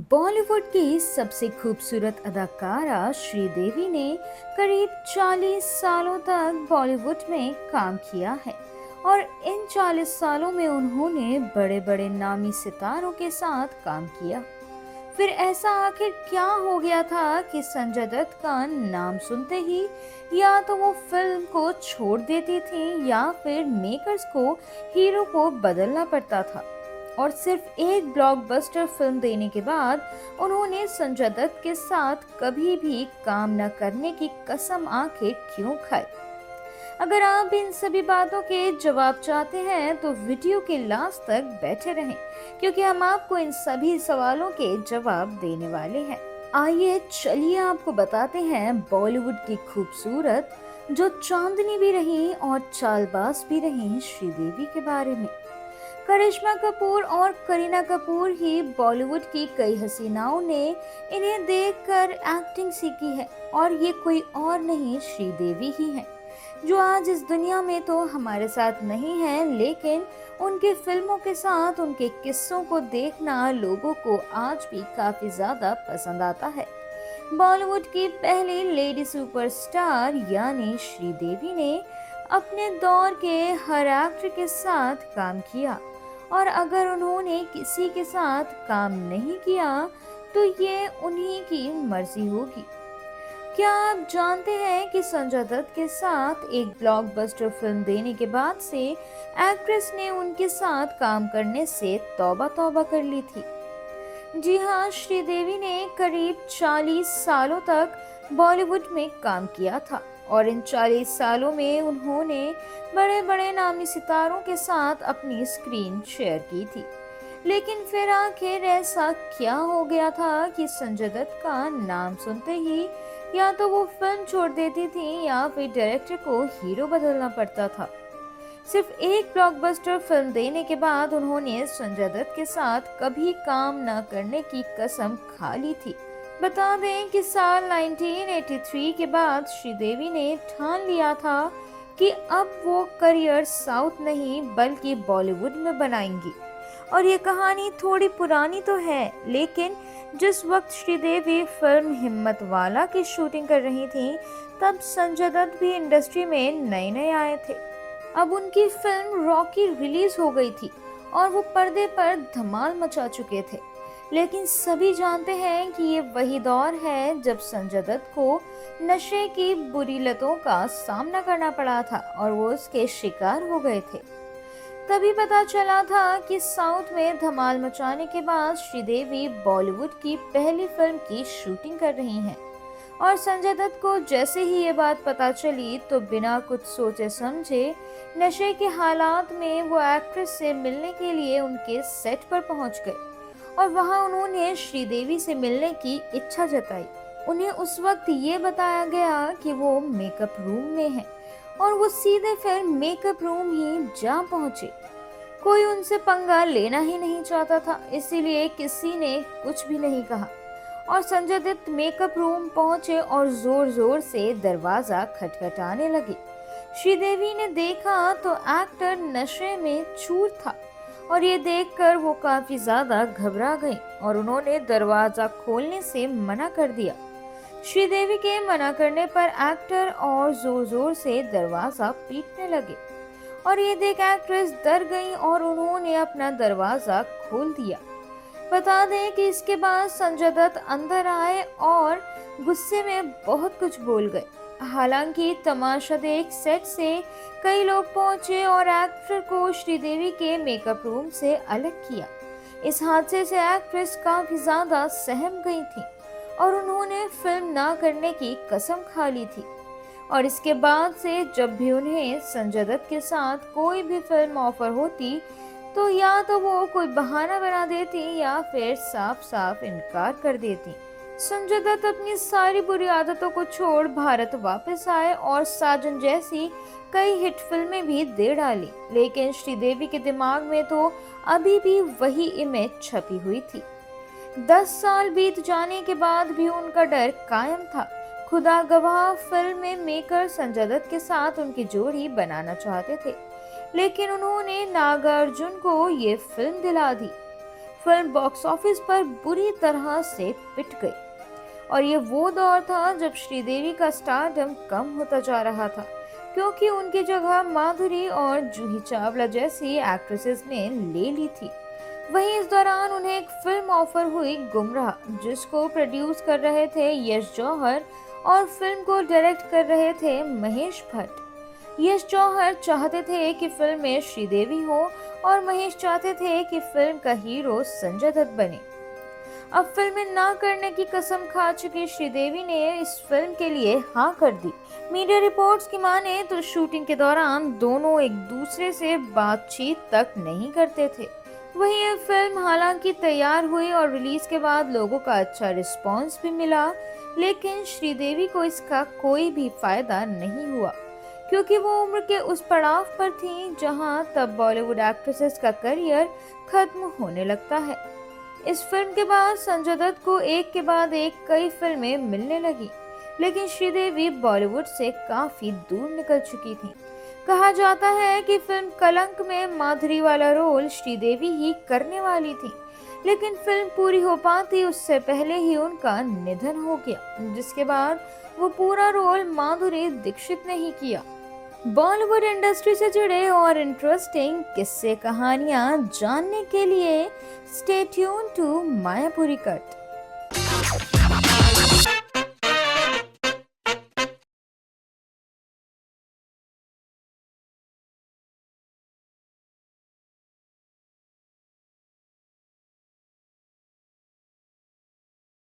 बॉलीवुड की सबसे खूबसूरत अदाकारा श्रीदेवी ने करीब 40 सालों तक बॉलीवुड में काम किया है और इन 40 सालों में उन्होंने बड़े बड़े नामी सितारों के साथ काम किया। फिर ऐसा आखिर क्या हो गया था कि संजय दत्त का नाम सुनते ही या तो वो फिल्म को छोड़ देती थी या फिर मेकर्स को हीरो को बदलना पड़ता था। और सिर्फ एक ब्लॉकबस्टर फिल्म देने के बाद उन्होंने संजय दत्त के साथ कभी भी काम न करने की कसम आखिर क्यों खाई। अगर आप इन सभी बातों के जवाब चाहते हैं तो वीडियो के लास्ट तक बैठे रहें, क्योंकि हम आपको इन सभी सवालों के जवाब देने वाले हैं। आइए चलिए आपको बताते हैं बॉलीवुड की खूबसूरत, जो चांदनी भी रही और चालबाज भी रही श्रीदेवी के बारे में। करिश्मा कपूर और करीना कपूर ही बॉलीवुड की कई हसीनाओं ने इन्हें देखकर एक्टिंग सीखी है, और ये कोई और नहीं श्रीदेवी ही है, जो आज इस दुनिया में तो हमारे साथ नहीं है, लेकिन उनके फिल्मों के साथ उनके किस्सों को देखना लोगों को आज भी काफी ज्यादा पसंद आता है। बॉलीवुड की पहली लेडी सुपरस्टार यानी श्रीदेवी ने अपने दौर के हर एक्टर के साथ काम किया, और अगर उन्होंने किसी के साथ काम नहीं किया तो ये उन्हीं की मर्जी होगी। क्या आप जानते हैं कि संजय दत्त के साथ एक ब्लॉकबस्टर फिल्म देने के बाद से एक्ट्रेस ने उनके साथ काम करने से तौबा तौबा कर ली थी। जी हाँ, श्रीदेवी ने करीब 40 सालों तक बॉलीवुड में काम किया था, और इन 40 सालों में उन्होंने बड़े बड़े नामी सितारों के साथ अपनी स्क्रीन शेयर की थी। लेकिन फिर आखिर ऐसा क्या हो गया था कि संजय दत्त का नाम सुनते ही या तो वो फिल्म छोड़ देती थी या फिर डायरेक्टर को हीरो बदलना पड़ता था। सिर्फ एक ब्लॉकबस्टर फिल्म देने के बाद उन्होंने संजय दत्त के साथ कभी काम न करने की कसम खा ली थी। बता दें कि साल 1983 के बाद श्रीदेवी ने ठान लिया था कि अब वो करियर साउथ नहीं बल्कि बॉलीवुड में बनाएंगी। और ये कहानी थोड़ी पुरानी तो है, लेकिन जिस वक्त श्रीदेवी फिल्म हिम्मत वाला की शूटिंग कर रही थी, तब संजय दत्त भी इंडस्ट्री में नए नए आए थे। अब उनकी फिल्म रॉकी रिलीज हो गई थी और वो पर्दे पर धमाल मचा चुके थे। लेकिन सभी जानते हैं कि ये वही दौर है जब संजय दत्त को नशे की बुरी लतों का सामना करना पड़ा था और वो उसके शिकार हो गए थे। तभी पता चला था कि साउथ में धमाल मचाने के बाद श्रीदेवी बॉलीवुड की पहली फिल्म की शूटिंग कर रही हैं। और संजय दत्त को जैसे ही ये बात पता चली तो बिना कुछ सोचे समझे नशे के हालात में वो एक्ट्रेस से मिलने के लिए उनके सेट पर पहुंच गए, और वहां उन्होंने श्रीदेवी से मिलने की इच्छा जताई। उन्हें उस वक्त ये बताया गया कि वो मेकअप रूम में हैं, और वो सीधे फिर मेकअप रूम ही जा पहुंचे। कोई उनसे पंगा लेना ही नहीं चाहता था, इसीलिए किसी ने कुछ भी नहीं कहा, और संजय दत्त मेकअप रूम पहुंचे और जोर जोर से दरवाजा खटखटाने लगे। श्रीदेवी ने देखा तो एक्टर नशे में चूर था, और ये देखकर वो काफी ज्यादा घबरा गई और उन्होंने दरवाजा खोलने से मना कर दिया। श्रीदेवी के मना करने पर एक्टर और जोर जोर से दरवाजा पीटने लगे, और ये देख एक्ट्रेस डर गई और उन्होंने अपना दरवाजा खोल दिया। बता दें कि इसके बाद संजय दत्त अंदर आए और गुस्से में बहुत कुछ बोल गए। हालांकि तमाशा देख सेट से कई लोग पहुंचे और एक्टर को श्रीदेवी के मेकअप रूम से अलग किया। इस हादसे से एक्ट्रेस काफी ज्यादा सहम गई थी और उन्होंने फिल्म ना करने की कसम खा ली थी। और इसके बाद से जब भी उन्हें संजय दत्त के साथ कोई भी फिल्म ऑफर होती तो या तो वो कोई बहाना बना देती या फिर साफ साफ इनकार कर देती। संजय दत्त अपनी सारी बुरी आदतों को छोड़ भारत वापस आए और साजन जैसी कई हिट फिल्में भी दे डाली, लेकिन श्रीदेवी के दिमाग में तो अभी भी वही इमेज छपी हुई थी। 10 साल बीत जाने के बाद भी उनका डर कायम था। खुदा गवाह फिल्म में मेकर संजय दत्त के साथ उनकी जोड़ी बनाना चाहते थे, लेकिन उन्होंने नागार्जुन को ये फिल्म दिला दी। फिल्म बॉक्स ऑफिस पर बुरी तरह से पिट गई और ये वो दौर था जब श्रीदेवी का स्टारडम कम होता जा रहा था, क्योंकि उनकी जगह माधुरी और जूही चावला जैसी एक्ट्रेसेस ने ले ली थी। वहीं इस दौरान उन्हें एक फिल्म ऑफर हुई, गुमराह, जिसको प्रोड्यूस कर रहे थे यश जौहर और फिल्म को डायरेक्ट कर रहे थे महेश भट्ट। यश जौहर चाहते थे कि फिल्म में श्रीदेवी हो और महेश चाहते थे कि फिल्म का हीरो संजय दत्त बने। अब फिल्में ना करने की कसम खा चुकी श्रीदेवी ने इस फिल्म के लिए हाँ कर दी। मीडिया रिपोर्ट्स की माने तो शूटिंग के दौरान दोनों एक दूसरे से बातचीत तक नहीं करते थे। वहीं ये फिल्म हालांकि तैयार हुई और रिलीज के बाद लोगों का अच्छा रिस्पांस भी मिला, लेकिन श्रीदेवी को इसका कोई भी फायदा नहीं हुआ, क्योंकि वो उम्र के उस पड़ाव पर थी जहां तब बॉलीवुड एक्ट्रेसेस का करियर खत्म होने लगता है। इस फिल्म के बाद संजय दत्त को एक के बाद एक कई फिल्में मिलने लगी, लेकिन श्रीदेवी बॉलीवुड से काफी दूर निकल चुकी थी। कहा जाता है कि फिल्म कलंक में माधुरी वाला रोल श्रीदेवी ही करने वाली थी, लेकिन फिल्म पूरी हो पाती उससे पहले ही उनका निधन हो गया, जिसके बाद वो पूरा रोल माधुरी दीक्षित ने ही किया। बॉलीवुड इंडस्ट्री से जुड़े और इंटरेस्टिंग किस्से कहानियां जानने के लिए stay tune to Mayapuri cut.